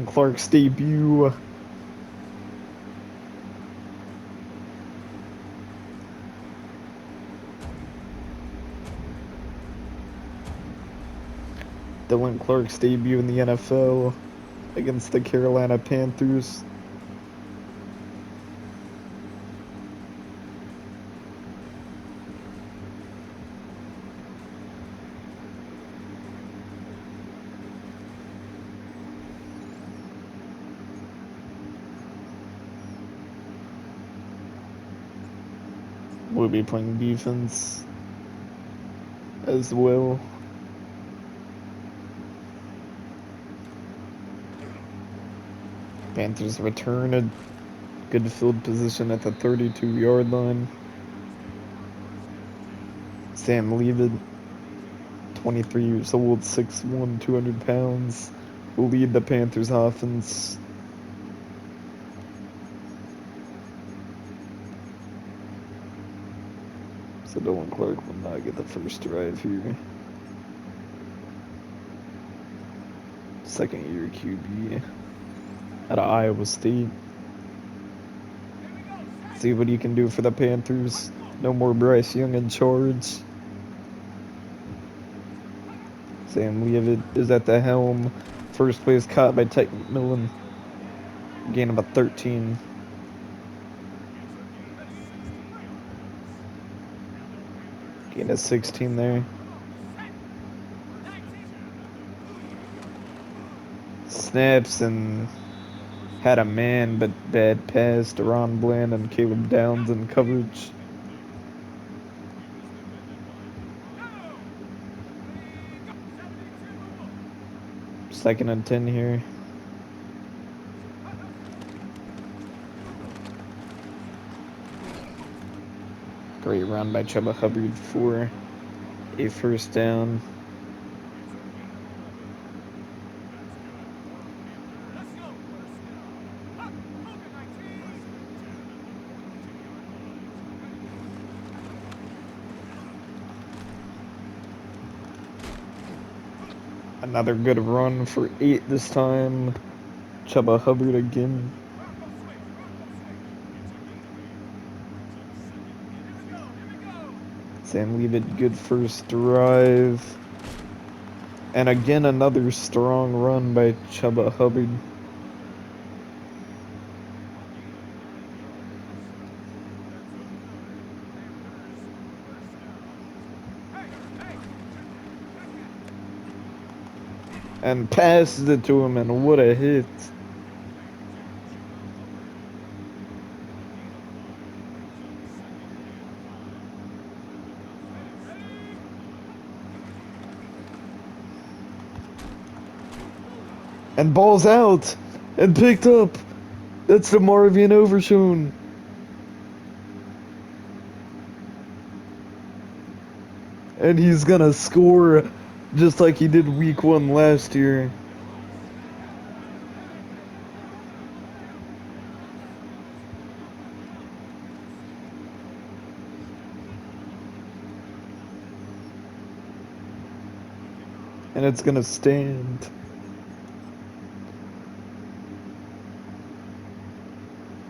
Clark's debut. Dylan Clark's debut in the NFL against the Carolina Panthers. We'll be playing defense as well. Panthers return a good field position at the 32-yard line. Sam Leavitt, 23 years old, 6'1", 200 pounds, will lead the Panthers offense. So Dylan Clark will not get the first drive here. Second year QB out of Iowa State. See what he can do for the Panthers. No more Bryce Young in charge. Sam Leavitt is at the helm. First place caught by Tyke McMillan. Gain about 13. Gain of 16 there. Snaps and had a man, but bad pass to Ron Bland and Caleb Downs in coverage. Second and 10 here. Great run by Chuba Hubbard for a first down. Another good run for 8 this time. Chuba Hubbard again. Sam Leavitt, good first drive. And again, another strong run by Chuba Hubbard. And passes it to him, and what a hit. And ball's out and picked up. That's the Marvin Overshown. And he's gonna score just like he did week 1 last year. And it's gonna stand.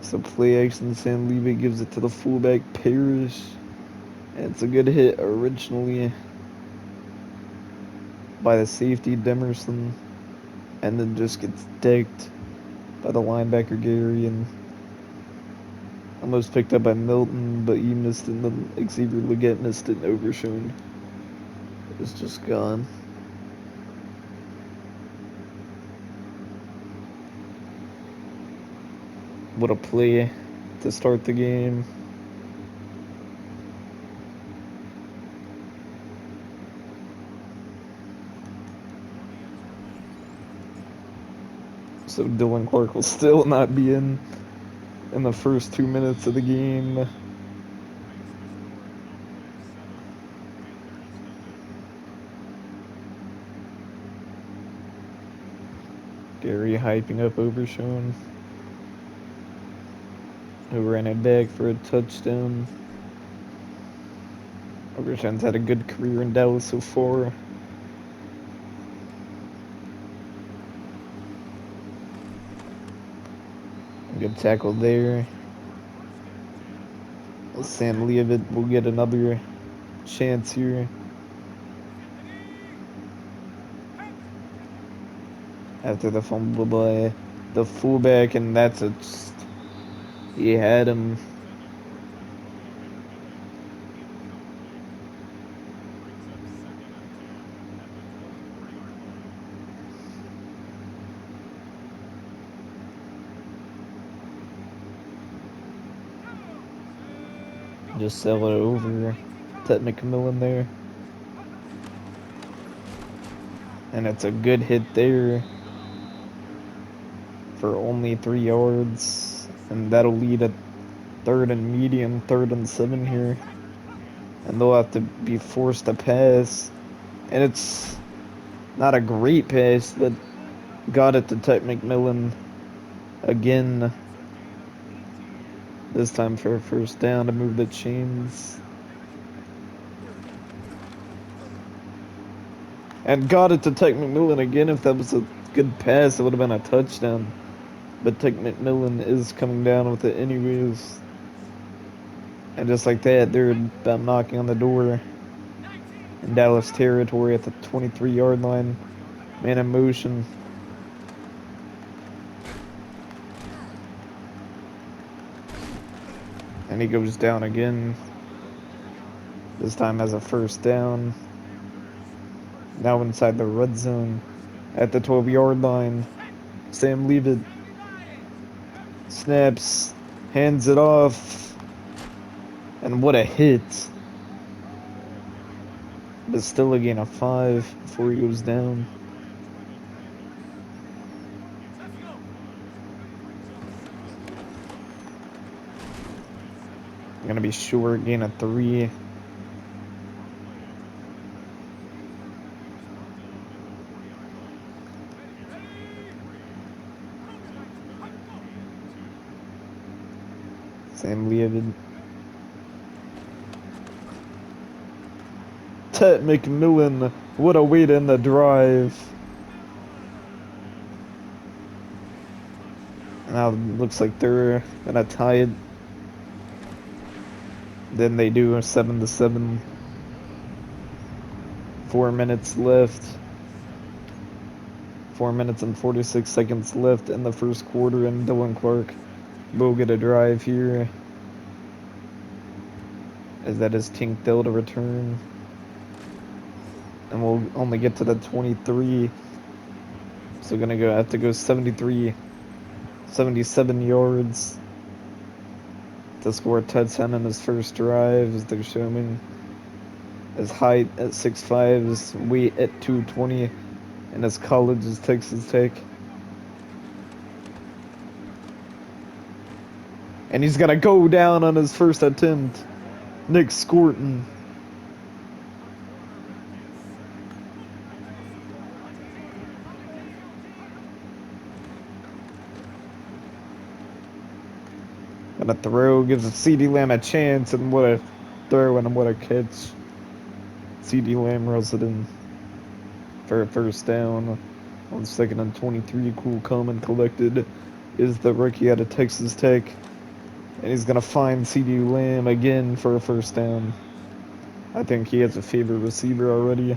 So play action, Sam Leavitt gives it to the fullback Parrish. And it's a good hit originally by the safety Demerson. And then just gets decked by the linebacker Gary and almost picked up by Milton, but he missed it, and then Xavier Legette missed it, and Overshown is just gone. What a play to start the game. So Dylan Clark will still not be in the first 2 minutes of the game. Gary hyping up Overshown, who ran it back for a touchdown. Overshown's had a good career in Dallas so far. Good tackle there. Sam Leavitt will get another chance here. After the fumble by the fullback, and that's a... He had him. Just sell it over to McMillan there. And it's a good hit there for only 3 yards. And that'll lead a 3rd and medium, 3rd and 7 here. And they'll have to be forced to pass. And it's not a great pass, but got it to Type McMillan again. This time for a 1st down to move the chains. And got it to Tyke McMillan again. If that was a good pass, it would have been a touchdown. But Tyke McMillan is coming down with it anyways. And just like that, they're about knocking on the door in Dallas territory at the 23-yard line. Man in motion. And he goes down again. This time as a 1st down. Now inside the red zone at the 12-yard line. Sam Leavitt snaps, hands it off. And what a hit. But still a gain of 5 before he goes down. Gonna be short, gain of 3. Sam Leavitt. Tet McMillan, what a way to end the drive. Now it looks like they're gonna tie it. Then they do a 7-7. 4 minutes left. 4 minutes and 46 seconds left in the 1st quarter, and Dylan Clark will get a drive here. As that is Tinkdale to return. And we'll only get to the 23. So gonna have to go 77 yards to score a touchdown in his 1st drive, as they're showing his height at 6'5", his weight at 220, and his college is Texas Tech. And he's gonna go down on his 1st attempt. Nick Scorton. And a throw gives CeeDee Lamb a chance, and what a throw and what a catch. CeeDee Lamb rolls it in for a 1st down on 2nd and 23. Cool, calm, and collected is the rookie out of Texas Tech. And he's going to find CeeDee Lamb again for a 1st down. I think he has a favorite receiver already.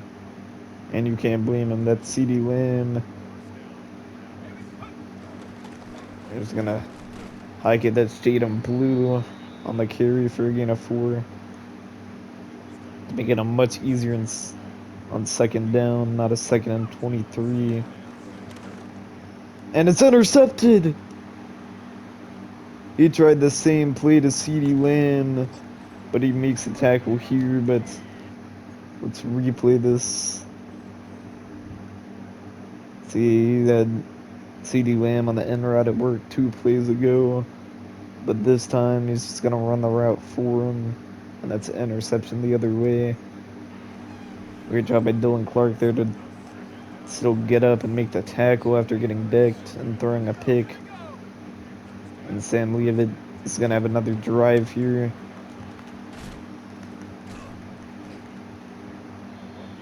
And you can't blame him. That's CeeDee Lamb. He's going to hike it. That's Jaden Blue on the carry for a gain of 4. To make it a much easier on 2nd down, not a 2nd and 23. And it's intercepted! He tried the same play to CeeDee Lamb, but he makes a tackle here. But let's replay this. See, that CeeDee Lamb on the end route at work 2 plays ago. But this time he's just going to run the route for him. And that's an interception the other way. Great job by Dylan Clark there to still get up and make the tackle after getting decked and throwing a pick. And Sam Leavitt is going to have another drive here.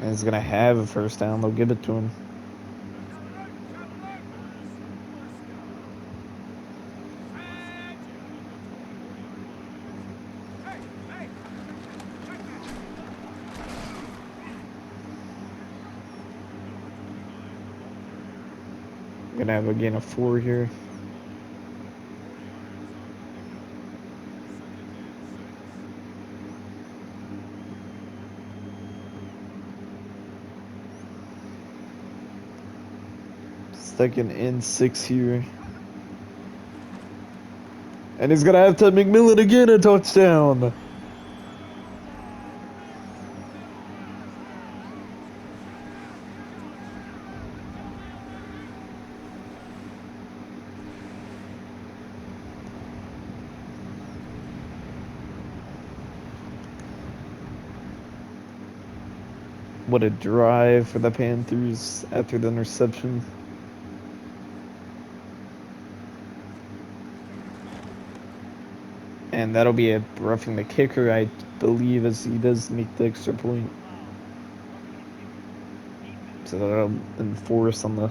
And he's going to have a 1st down. They'll give it to him. Gonna have a gain of 4 here. Second and 6 here. And he's gonna have to McMillan again, a touchdown. What a drive for the Panthers after the interception. And that'll be a roughing the kicker, I believe, as he does make the extra point. So that'll enforce on the...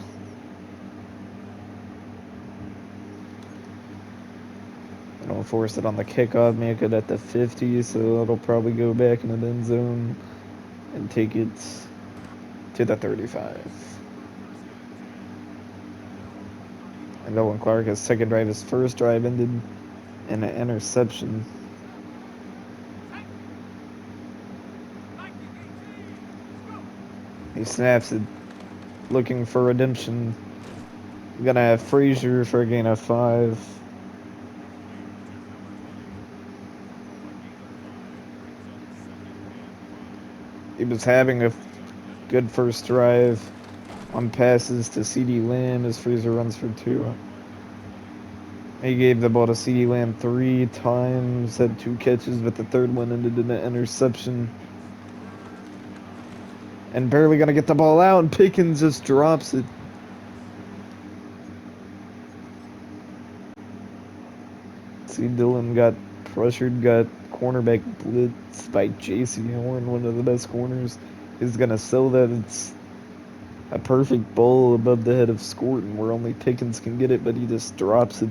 It'll enforce it on the kickoff, make it at the 50, so it'll probably go back in the end zone and take it to the 35. And Owen Clark, his second drive, his first drive ended in an interception. He snaps it, looking for redemption. Gonna have Frazier for a gain of 5. He was having a good first drive on passes to CD Lamb as Frazier runs for 2. He gave the ball to CD Lamb 3 times, had 2 catches, but the third one ended in an interception. And barely gonna get the ball out, and Pickens just drops it. See, Dillon got pressured, got cornerback blitzed by J.C. Horn, one of the best corners. He's gonna sell that. It's a perfect ball above the head of Scorton where only Pickens can get it, but he just drops it.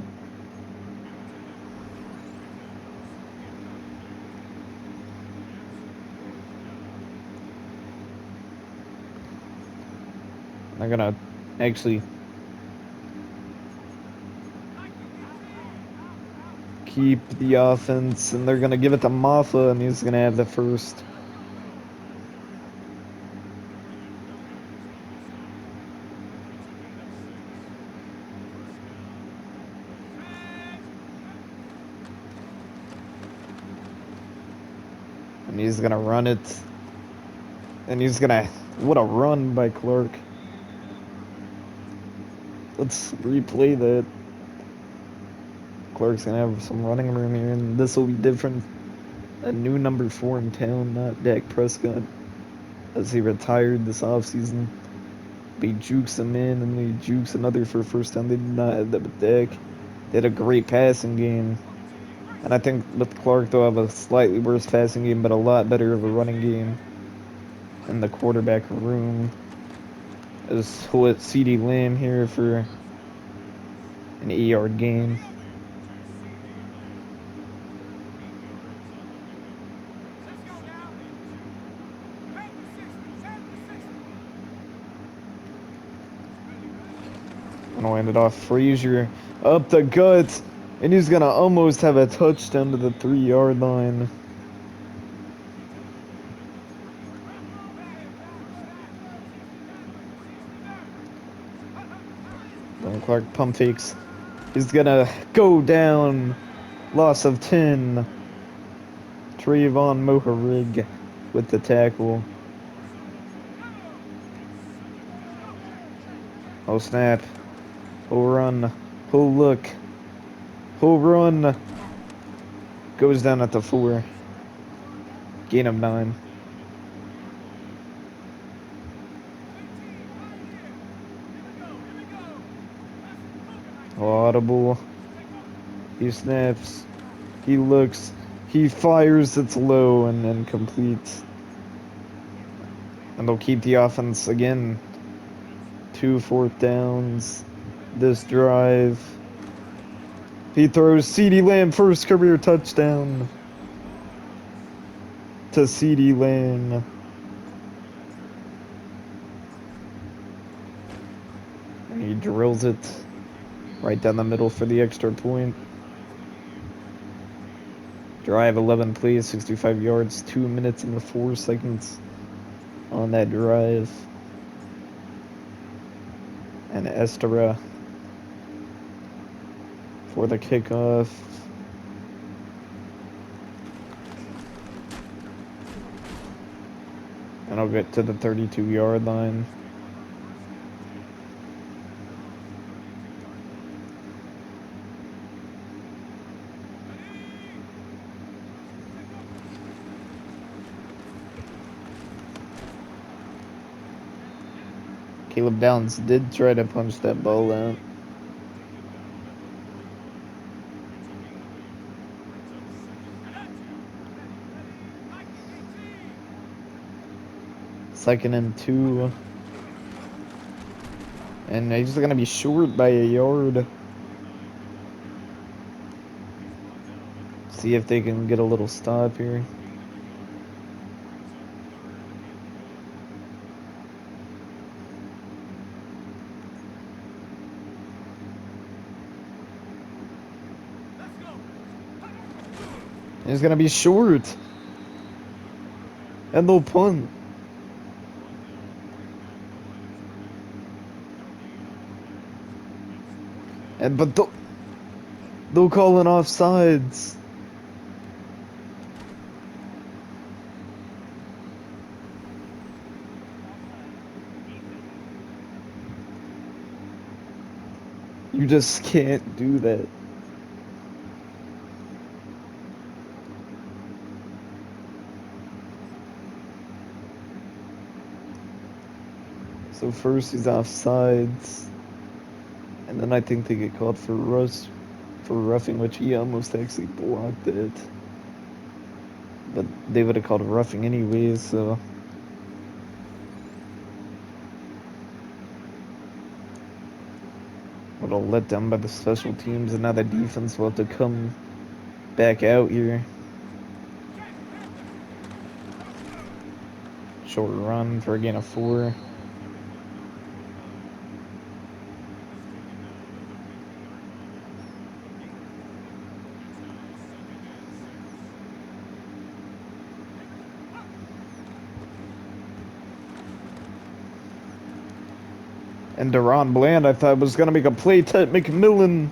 I'm gonna actually keep the offense, and they're gonna give it to Maffa, and he's gonna have the first. And he's gonna run it, and he's gonna... What a run by Clark. Let's replay that. Clark's gonna have some running room here, and this will be different. A new number 4 in town, not Dak Prescott, as he retired this offseason. He jukes him in, and he jukes another for first time. They did not have that with Dak. They had a great passing game. And I think with Clark, they'll have a slightly worse passing game, but a lot better of a running game in the quarterback room. As CD Lamb here for an 8-yard gain. Gonna land it off Frazier up the gut, and he's gonna almost have a touchdown to the 3-yard line. Don Clark pump fakes. He's gonna go down. Loss of 10. Trayvon Moharig with the tackle. Oh snap. He'll run. He'll look. He'll run. Goes down at the 4. Gain of 9. Audible. He snaps. He looks. He fires. It's low and then complete. And they'll keep the offense again. 2 4th downs. This drive. He throws CD Lamb, first career touchdown to CD Lamb. And He drills it right down the middle for the extra point. Drive 11 plays, 65 yards, 2 minutes and 4 seconds on that drive. And Estera for the kickoff. And I'll get to the 32-yard line. Caleb Downs did try to punch that ball out. Second and 2. And he's going to be short by a yard. See if they can get a little stop here. He's going to be short. And they'll punt. But they'll call an offsides. You just can't do that. So first he's offsides, and then I think they get called for roughing, which he almost actually blocked it. But they would have called roughing anyways, so. What a letdown by the special teams, and now the defense will have to come back out here. Short run for a gain of 4. And Deron Bland, I thought, was going to make a play. Ted McMillan.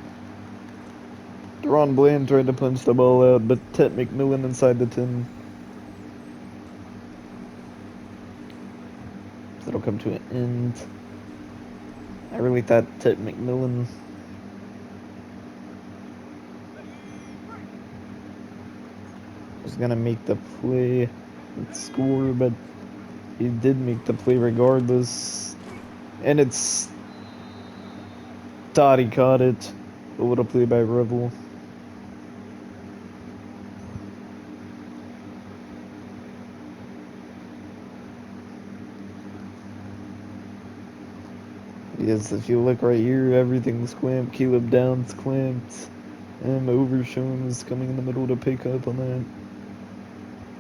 Deron Bland tried to punch the ball out, but Ted McMillan inside the 10. So it'll come to an end. I really thought Ted McMillan was going to make the play and score, but he did make the play regardless. And it's thought he caught it. But what a play by Revel. Yes, if you look right here, everything's clamped. Caleb Downs clamped. And Overshown is coming in the middle to pick up on that.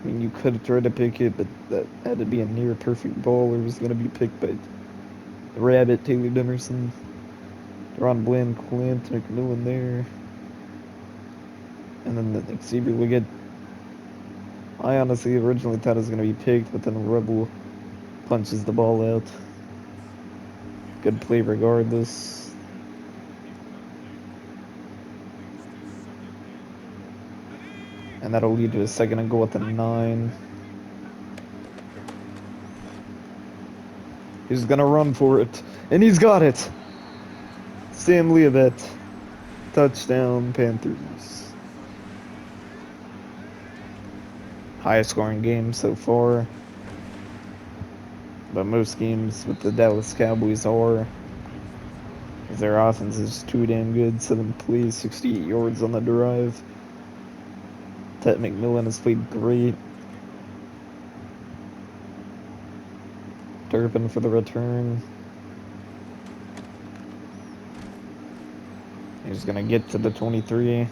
I mean, you could have tried to pick it, but that had to be a near perfect ball, or it was going to be picked by the Rabbit, Taylor Demerson. Deron Bland clamped McMillan there. And then the receiver will get. I honestly originally thought it was going to be picked, but then Rebel punches the ball out. Good play regardless. And that'll lead to a second and goal at the 9. He's going to run for it. And he's got it. Sam Leavitt. Touchdown, Panthers. Highest scoring game so far. But most games with the Dallas Cowboys are. Because their offense is too damn good. 7 plays, 68 yards on the drive. Ted McMillan has played great. Turpin for the return. He's going to get to the 23.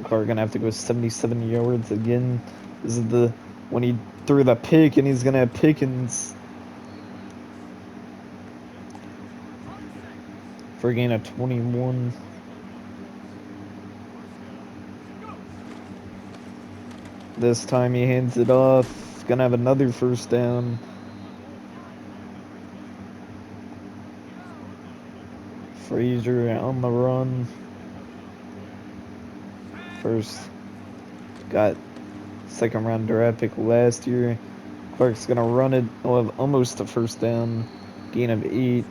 Clark going to have to go 77 yards again. This is the when he threw the pick, and he's gonna have Pickens for a gain of 21. This time he hands it off. Gonna have another first down. Frazier on the run. First, got second round draft pick last year. Clark's gonna run it. He'll have almost a first down. Gain of 8.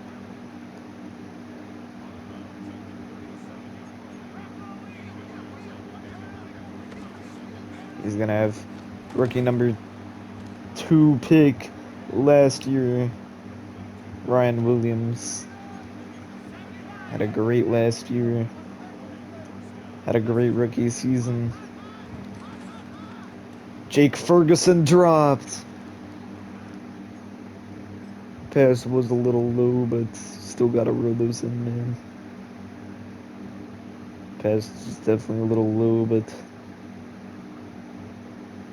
He's gonna have rookie number 2 pick last year, Ryan Williams. Had a great last year. Had a great rookie season. Jake Ferguson dropped. Pass was a little low, but still got to roll those in, man. Pass is definitely a little low, but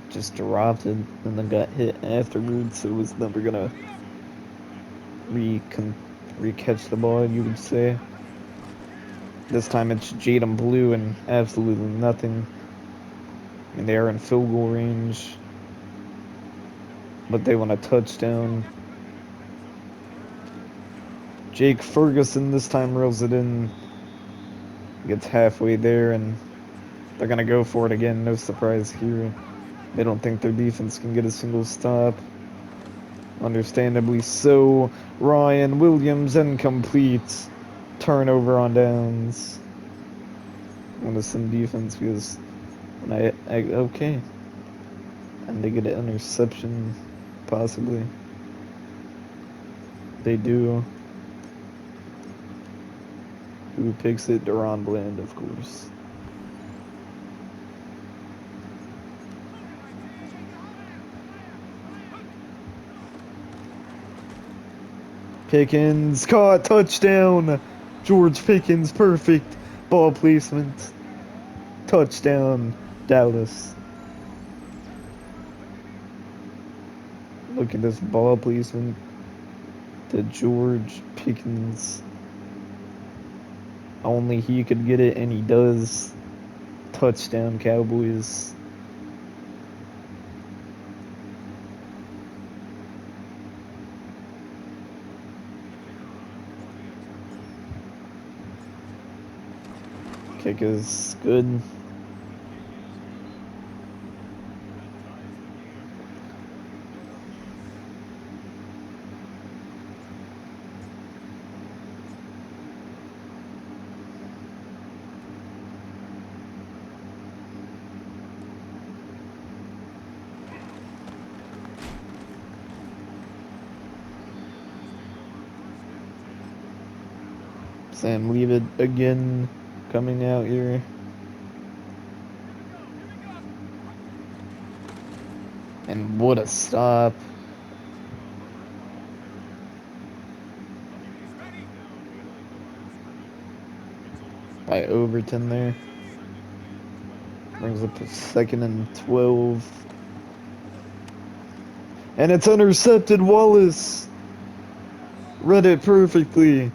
just dropped it and then got hit afterwards, so it was never gonna re-catch the ball, you would say. This time it's Jadon Blue and absolutely nothing. I mean, they are in field goal range, but they want a touchdown. Jake Ferguson this time reels it in, gets halfway there, and they're gonna go for it again. No surprise here. They don't think their defense can get a single stop. Understandably so. Ryan Williams incomplete. Turnover on downs. I want to send defense because when okay. And they get an interception, possibly. They do. Who picks it? Deron Bland, of course. Pickens caught, touchdown. George Pickens, perfect ball placement. Touchdown, Dallas. Look at this ball placement to George Pickens. Only he could get it, and he does. Touchdown, Cowboys. Kick is good. Sam, leave it again. Coming out here. And what a stop. By Overton there. Brings up to 2nd and 12. And it's intercepted. Wallace read it perfectly.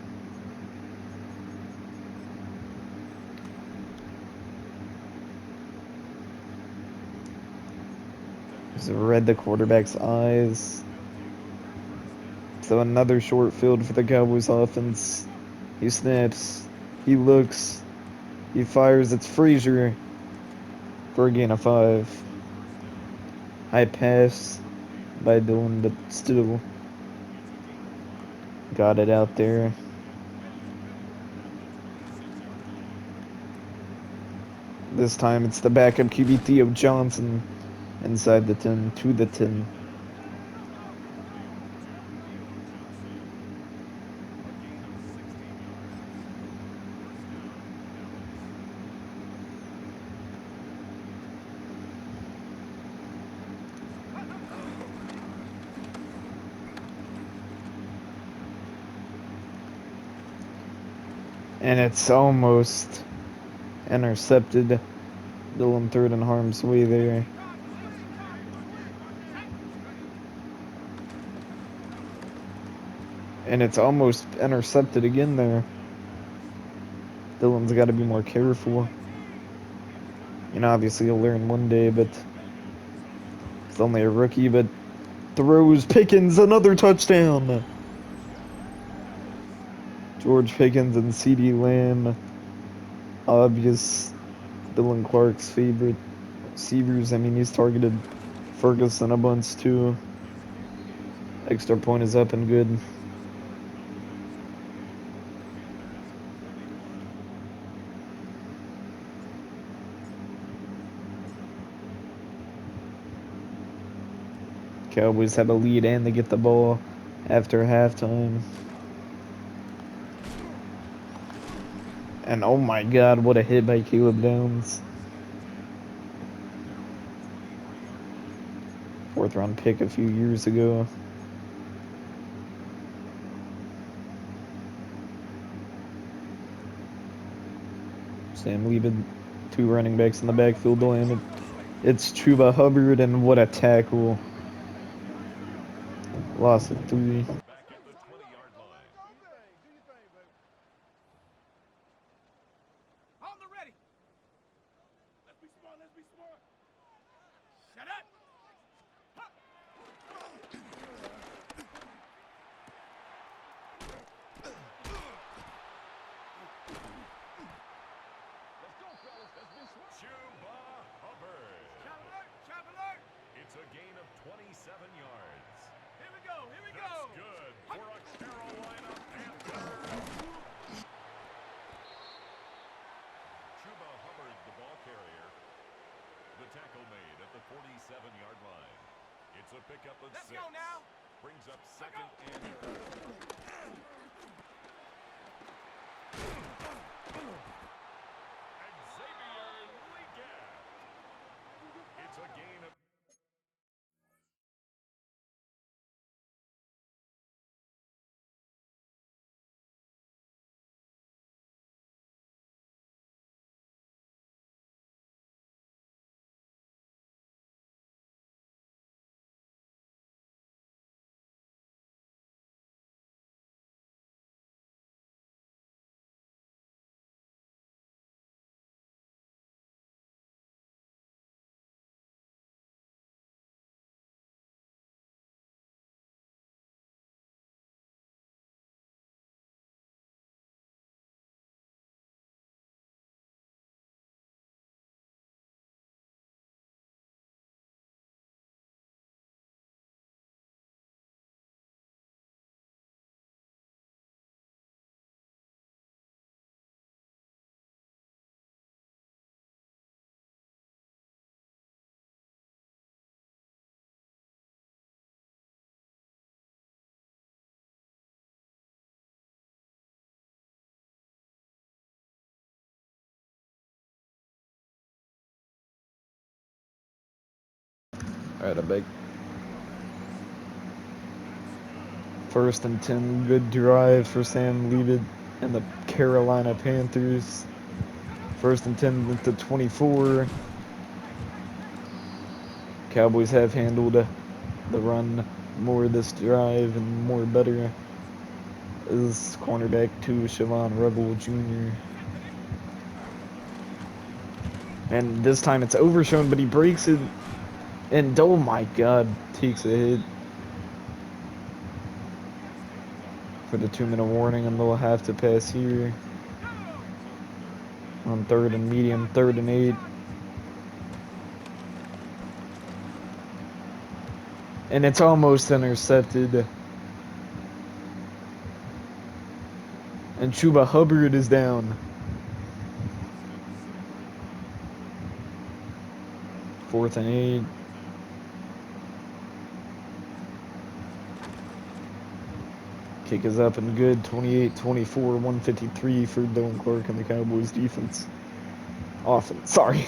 Just read the quarterback's eyes. So another short field for the Cowboys offense. He snaps. He looks. He fires. It's Frazier for a gain of 5. High pass by Dillon, but still got it out there. This time it's the backup QB Theo Johnson inside the 10, to the 10. And it's almost intercepted. Dillon threw it in harm's way there. And it's almost intercepted again there. Dylan's got to be more careful. You know, obviously he'll learn one day, but it's only a rookie, but throws Pickens, another touchdown. George Pickens and CeeDee Lamb, obvious Dylan Clark's favorite receivers. I mean, he's targeted Ferguson a bunch too. Extra point is up and good. Cowboys have a lead and they get the ball after halftime. And oh my god, what a hit by Caleb Downs. Fourth round pick a few years ago. Sam leaving two running backs in the backfield to land it. It's Chuba Hubbard, and what a tackle. Lost at 3. It's a gain of 27 yards. Here we go. That's good for a Carolina Panther. Chuba Hubbard, the ball carrier. The tackle made at the 47-yard line. It's a pickup of 6. Let's go now. Brings up second and third. It's a gain of... Alright, I'm back. First and 10, good drive for Sam Leavitt and the Carolina Panthers. First and 10 at the 24. Cowboys have handled the run more this drive and more better. Is cornerback 2, Siobhan Rebel Jr. And this time it's overshown, but he breaks it. And oh my god, takes a hit for the 2-minute warning, and they'll have to pass here on 3rd and medium, 3rd and 8. And it's almost intercepted. And Chuba Hubbard is down. 4th and 8. Kick is up and good. 28-24, 153 for Dylan Clark and the Cowboys defense. Offense, sorry.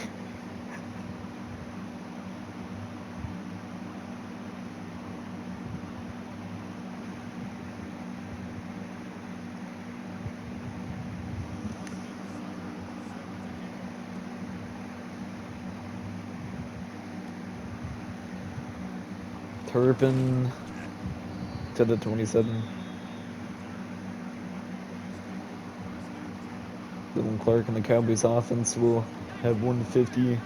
Turpin to the 27. Dylan Clark and the Cowboys offense will have 150.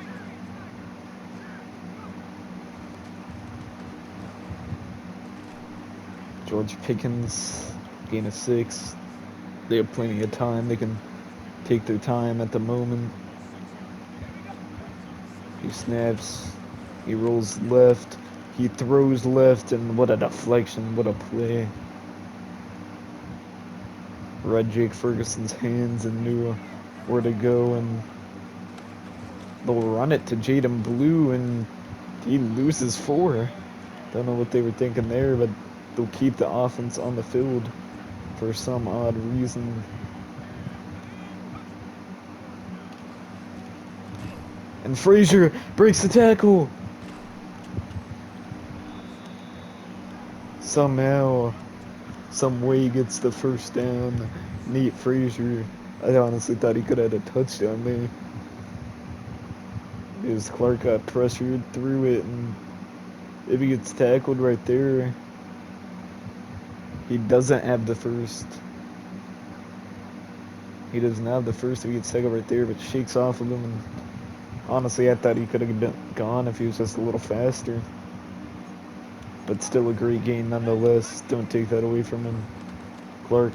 George Pickens, gain of 6. They have plenty of time. They can take their time at the moment. He snaps. He rolls left. He throws left, and what a deflection. What a play. Read Jake Ferguson's hands and knew where to go, and they'll run it to Jaden Blue, and he loses 4. Don't know what they were thinking there, but they'll keep the offense on the field for some odd reason. And Frazier breaks the tackle. Somehow, some way gets the first down. Nate Frazier. I honestly thought he could have had a touchdown there. Because Clark got pressured through it, and if he gets tackled right there, he doesn't have the first. He doesn't have the first if he gets tackled right there, but shakes off of him. And honestly, I thought he could have been gone if he was just a little faster. But still a great game nonetheless. Don't take that away from him. Clark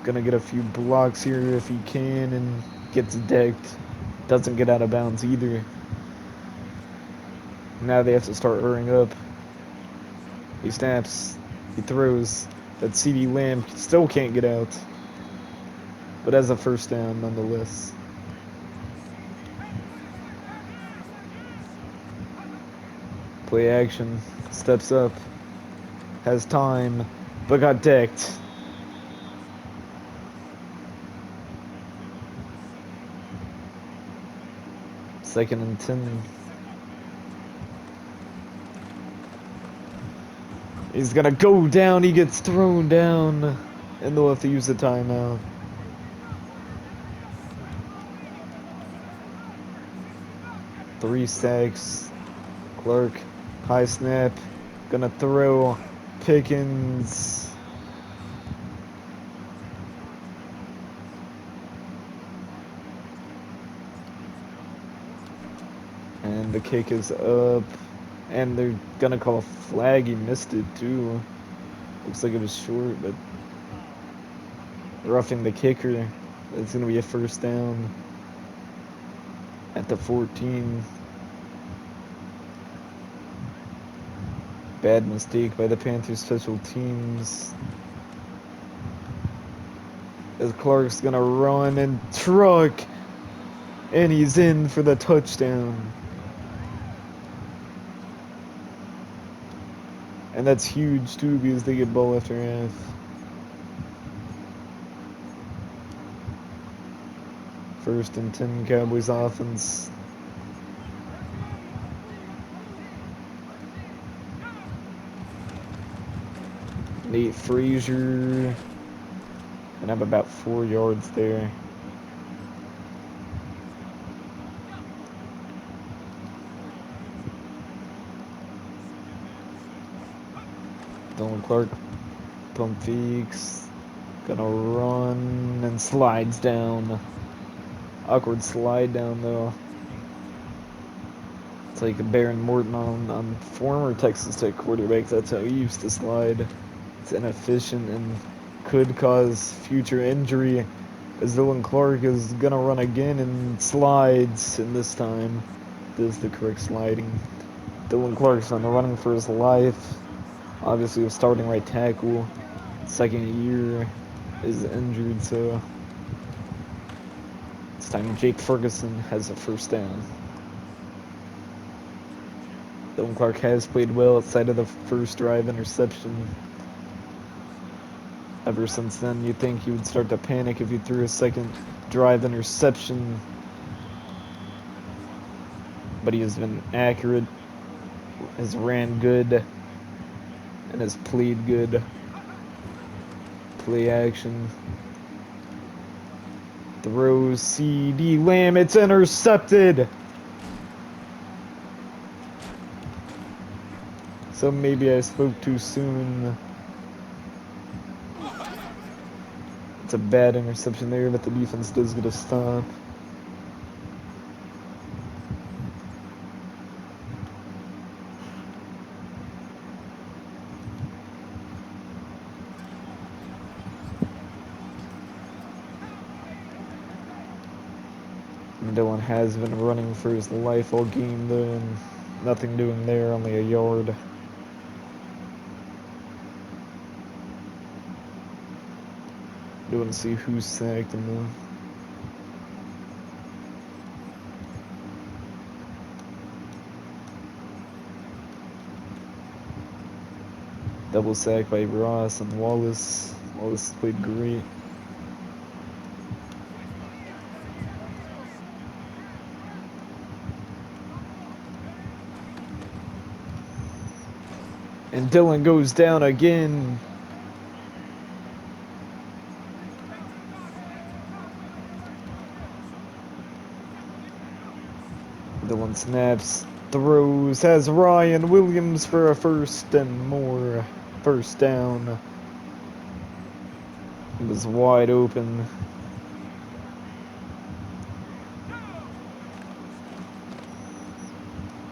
gonna get a few blocks here if he can, and gets decked. Doesn't get out of bounds either. Now they have to start hurrying up. He snaps. He throws. That CD Lamb still can't get out. But has a first down nonetheless. Play action. Steps up. Has time. But got decked. Second and 10. He's gonna go down. He gets thrown down. And they'll have to use the timeout. Three sacks. Clark. High snap. Gonna throw. Pickens. And the kick is up. And they're gonna call a flag. He missed it too. Looks like it was short, but roughing the kicker. It's gonna be a first down at the 14. Bad mistake by the Panthers special teams. As Clark's gonna run and truck. And he's in for the touchdown. And that's huge too because they get ball after half. First and 10 Cowboys offense. Nate Frazier. And I'm about 4 yards there. Dylan Clark pump fakes. Gonna run and slides down. Awkward slide down though. It's like Baron Morton on former Texas Tech quarterbacks. That's how he used to slide. It's inefficient and could cause future injury, as Dylan Clark is gonna run again and slides, and this time does the correct sliding. Dylan Clark's on the running for his life. Obviously, a starting right tackle. Second year is injured, so this time Jake Ferguson has a first down. Dylan Clark has played well outside of the first drive interception. Ever since then, you'd think he would start to panic if he threw a second drive interception. But he has been accurate, has ran good, and has played good. Play action. Throws CD Lamb. It's intercepted. So maybe I spoke too soon. It's a bad interception there, but the defense does get a stop. Dylan has been running for his life all game though, and nothing doing there, only a yard. Do want to see who's sacked in the double sack by Ross and Wallace. Wallace played great. And Dylan goes down again. Dylan snaps, throws, has Ryan Williams for a first and more. First down. He was wide open.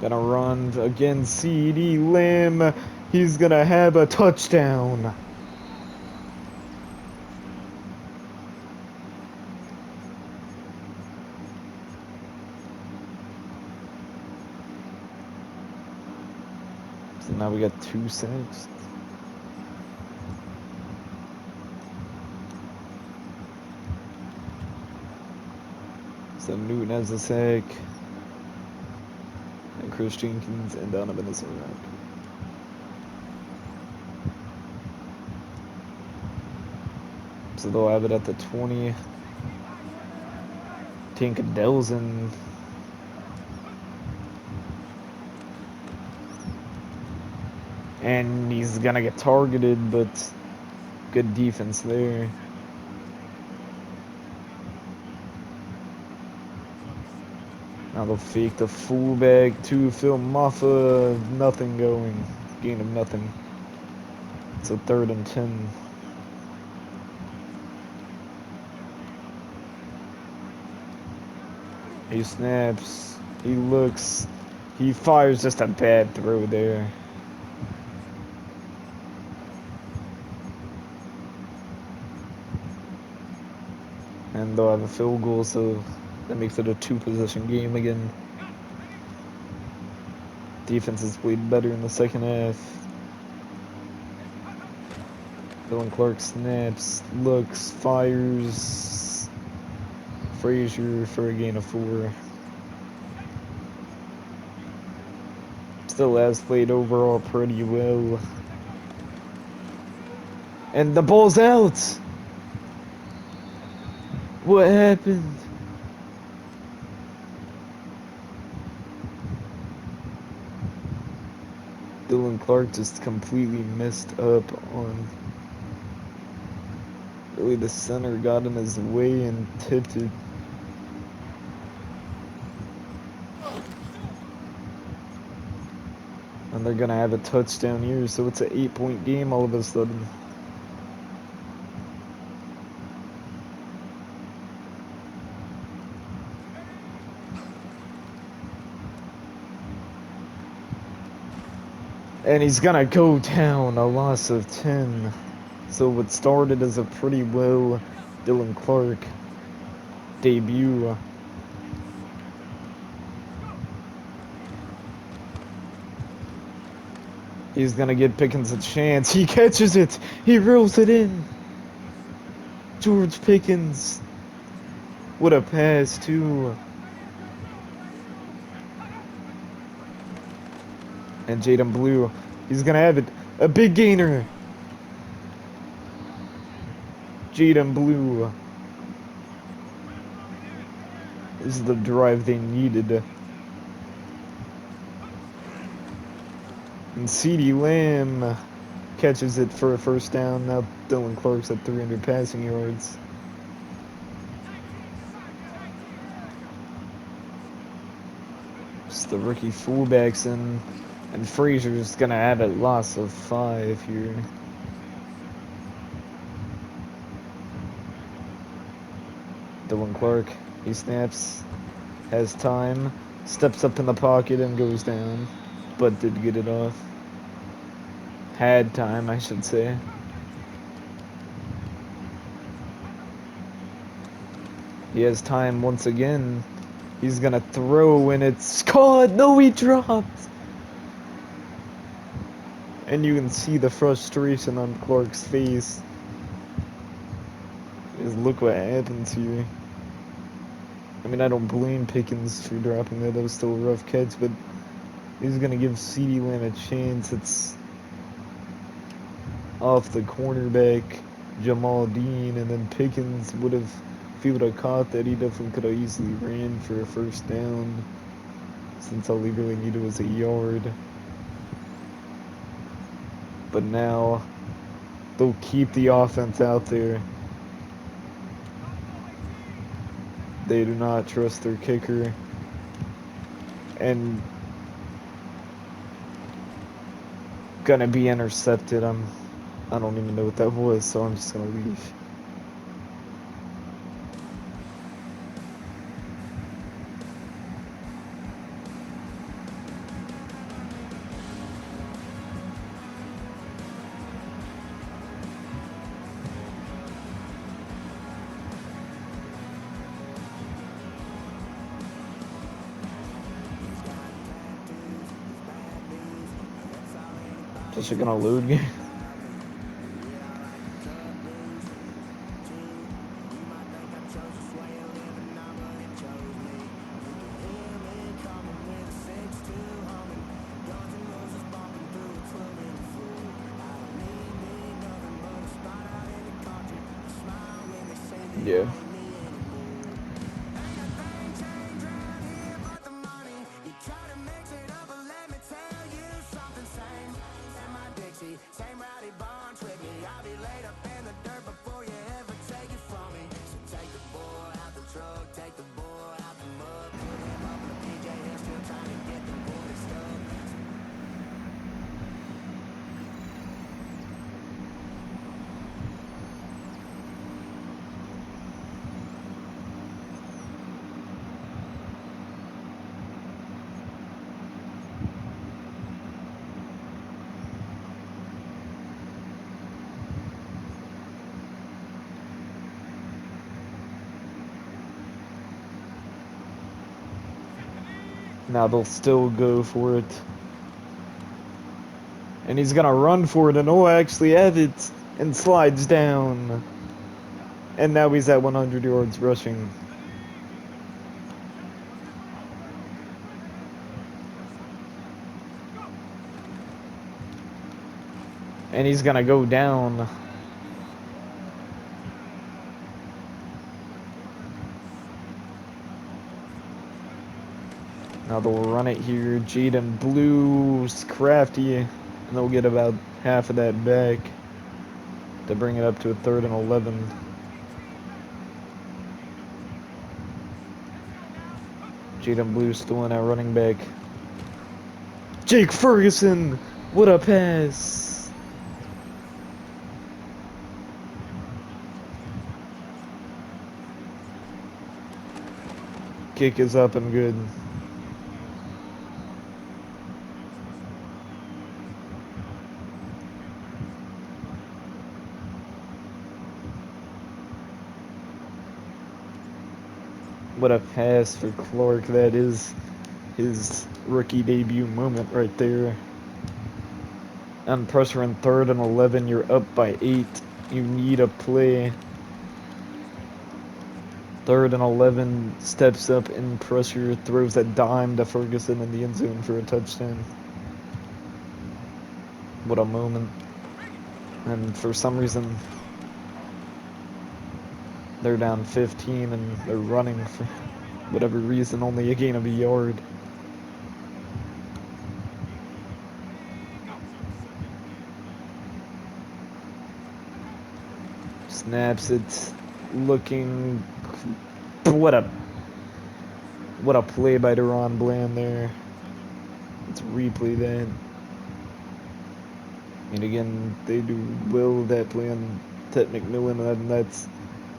Gonna run again, CeeDee Lamb. He's gonna have a touchdown. So now we got 2 sacks. So Newton has a sack. And Chris Jenkins and Donovan is around. So they'll have it at the 20. Tank Delson. And he's gonna get targeted, but good defense there. Now they'll fake the fullback to Phil Maffa. Nothing going. Gain of nothing. It's a 3rd and 10. He snaps. He looks. He fires just a bad throw there. And they'll have a field goal, so that makes it a 2-possession game again. Defense has played better in the second half. Dylan Clark snaps, looks, fires. Frazier for a gain of 4. Still has played overall pretty well. And the ball's out! What happened? Dylan Clark just completely messed up on. Really, the center got in his way and tipped it. And they're gonna have a touchdown here, so it's an 8-point game all of a sudden. And he's gonna go down, a loss of 10. So what started as a pretty well Dylan Clark debut. He's gonna give Pickens a chance. He catches it. He reels it in. George Pickens. What a pass, too. And Jaden Blue. He's gonna have it. A big gainer. Jaden Blue. This is the drive they needed. And CeeDee Lamb catches it for a first down. Now Dylan Clark's at 300 passing yards. Just the rookie fullbacks in. And Frazier's gonna have a loss of 5 here. Dylan Clark, he snaps, has time, steps up in the pocket and goes down, but did get it off. Had time, I should say. He has time once again. He's gonna throw and it's caught. No, he dropped. And you can see the frustration on Clark's face. Just look what happens here. I mean, I don't blame Pickens for dropping that. That was still a rough catch, but he's gonna give CeeDee Lamb a chance. It's off the cornerback, Jamal Dean, and then Pickens would have, if he would have caught that, he definitely could have easily ran for a first down, since all he really needed was a yard. But now, they'll keep the offense out there. They do not trust their kicker. And gonna be intercepted. I don't even know what that was, so I'm just gonna leave. Just gonna load game. Yeah. Now they'll still go for it. And he's gonna run for it, and oh, actually have it, and slides down. And now he's at 100 yards rushing. And he's gonna go down. Now they'll run it here. Jaden Blue's crafty, and they'll get about half of that back to bring it up to a 3rd and 11. Jaden Blue still in at running back. Jake Ferguson! What a pass! Kick is up and good. What a pass for Clark. That is his rookie debut moment right there. On pressure in 3rd and 11, you're up by 8. You need a play. 3rd and 11, steps up in pressure, throws a dime to Ferguson in the end zone for a touchdown. What a moment. And for some reason, they're down 15 and they're running for whatever reason, only a gain of a yard. Snaps it, looking, what a play by Deron Bland there. Let's replay that. And again, they do well that play on Ted McMillan, and that's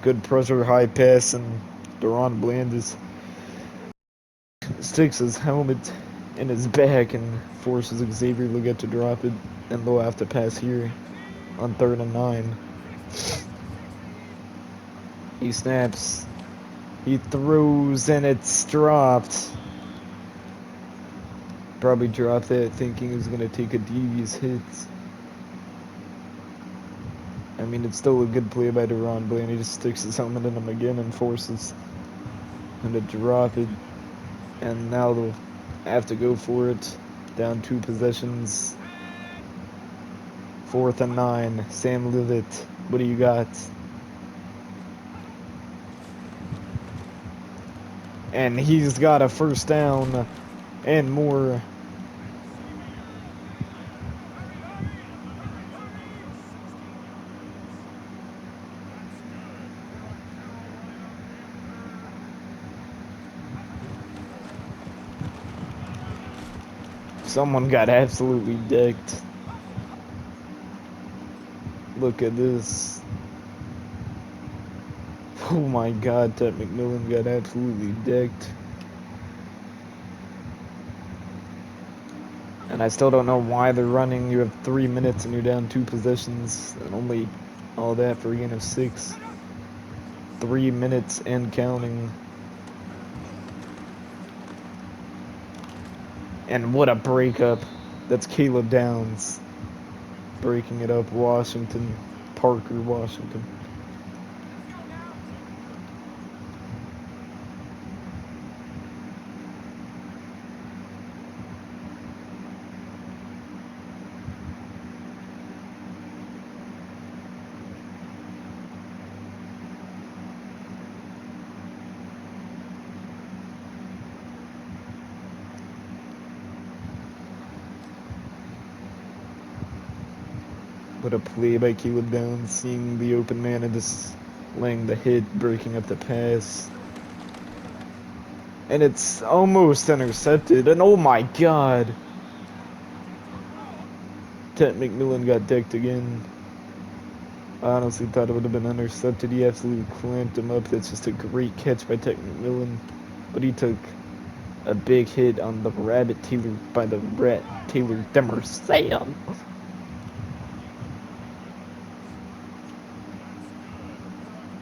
good pressure, high pass, and Deron Bland just sticks his helmet in his back and forces Xavier Legette to drop it, and they'll have to pass here on 3rd and 9. He snaps. He throws, and it's dropped. Probably dropped it thinking he was going to take a devious hit. I mean, it's still a good play by Deron Bland. He just sticks his helmet in him again and forces him to drop it. And now they'll have to go for it. Down 2 possessions. 4th and 9. Sam Levitt, what do you got? And he's got a first down and more. Someone got absolutely decked. Look at this. Oh my god, Ted McMillan got absolutely decked. And I still don't know why they're running. You have 3 minutes and you're down 2 possessions. And only all that for a gain of 6. 3 minutes and counting. And what a breakup. That's Caleb Downs breaking it up. Washington. Parker, Washington. What a play by Caleb Downs, seeing the open man and just laying the hit, breaking up the pass. And it's almost intercepted, and oh my god! Ted McMillan got decked again. I honestly thought it would have been intercepted. He absolutely clamped him up. That's just a great catch by Ted McMillan. But he took a big hit on the Rabbit Taylor by the Rat Taylor Demerson.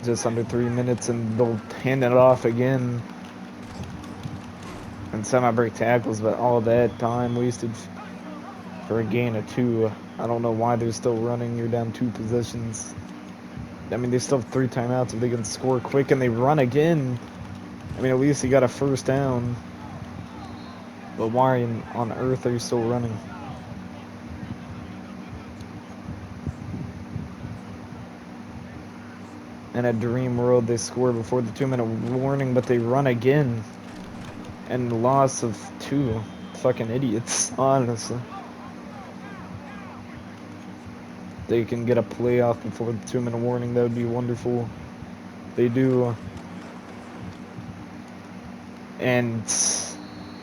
Just under 3 minutes, and they'll hand it off again. And semi-break tackles, but all that time wasted for a gain of 2. I don't know why they're still running. You're down 2 possessions. I mean, they still have 3 timeouts if they can score quick, and they run again. I mean, at least he got a first down. But why on earth are you still running? In a dream world, they score before the 2-minute warning, but they run again. And loss of 2. Fucking idiots, honestly. They can get a playoff before the 2-minute warning. That would be wonderful. They do. And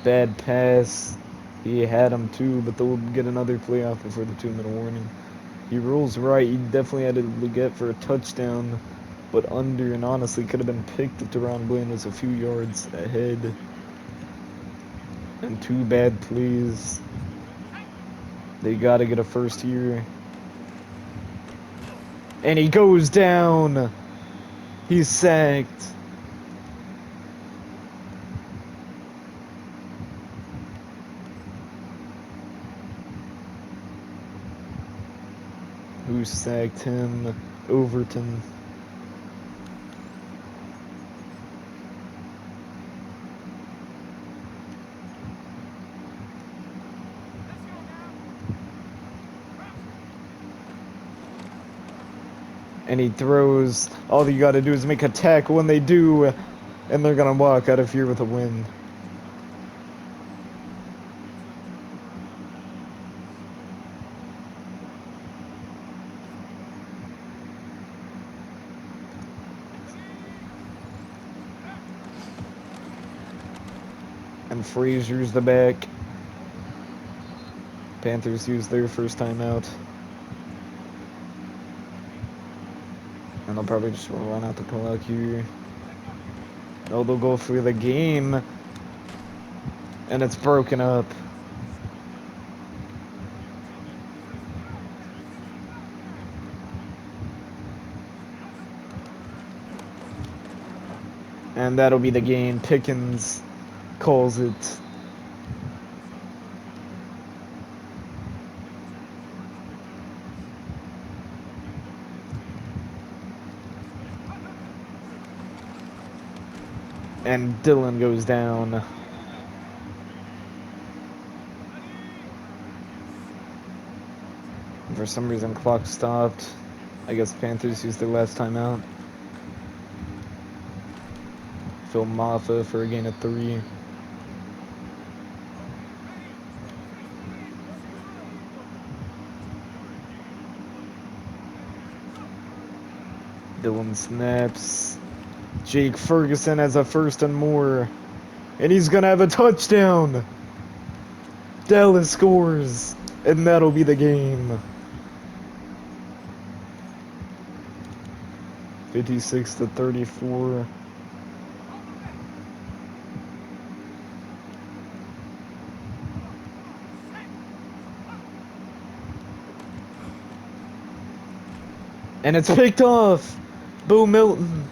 bad pass. He had him too, but they'll get another playoff before the 2-minute warning. He rolls right. He definitely had to get for a touchdown, but under, and honestly could have been picked if Deron Bland was a few yards ahead. And 2 bad plays. They got to get a first here. And he goes down. He's sacked. Who sacked him? Overton. And he throws. All you gotta do is make a tackle when they do, and they're gonna walk out of here with a win. And Frazier's the back. Panthers use their first time out. And they'll probably just run out the clock here. Oh, they'll go through the game. And it's broken up. And that'll be the game. Pickens calls it. And Dylan goes down. For some reason, clock stopped. I guess Panthers used their last timeout. Phil Maffa for a gain of 3. Dylan snaps. Jake Ferguson has a 1st and more. And he's going to have a touchdown. Dallas scores. And that'll be the game. 56-34. And it's picked off. Bo Milton.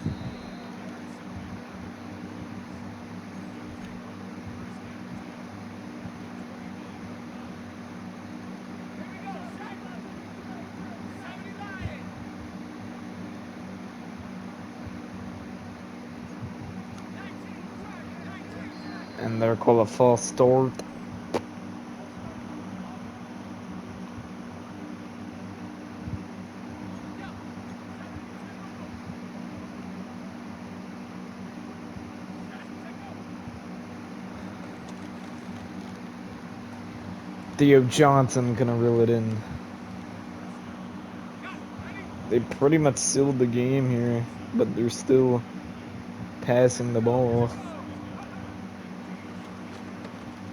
And they're called a false start. Theo Johnson gonna reel it in. They pretty much sealed the game here, but they're still passing the ball.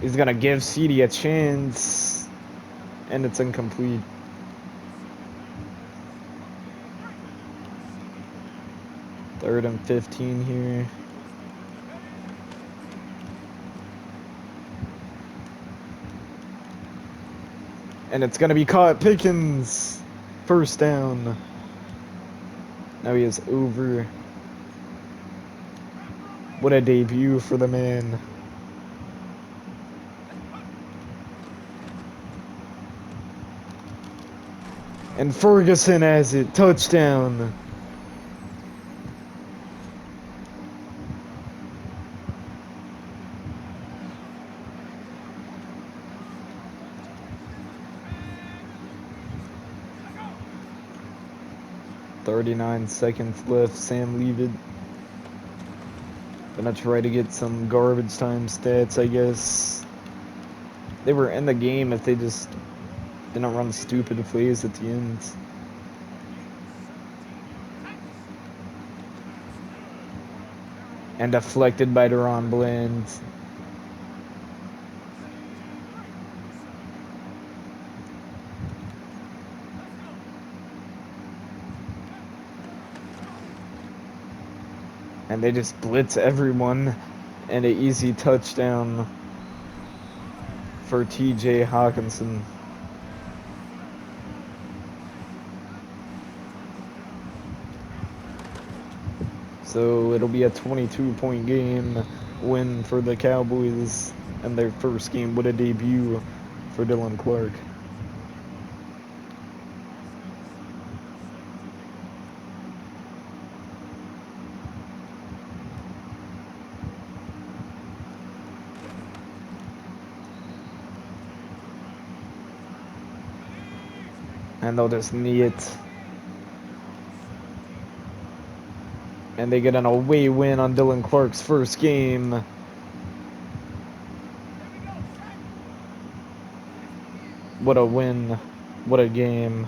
He's gonna give CD a chance, and it's incomplete. Third and 15 here. And it's gonna be caught. Pickens. 1st down. Now he is over. What a debut for the man. And Ferguson has it. Touchdown. .39 seconds left. Sam leave it. Gonna try to get some garbage time stats, I guess. They were in the game if they just didn't run stupid plays at the end. And deflected by Deron Bland. And they just blitz everyone. And an easy touchdown for TJ Hawkinson. So it'll be a 22-point game win for the Cowboys and their first game. What a debut for Dylan Clark. And they'll just knee it. And they get an away win on Dylan Clark's first game. What a win. What a game.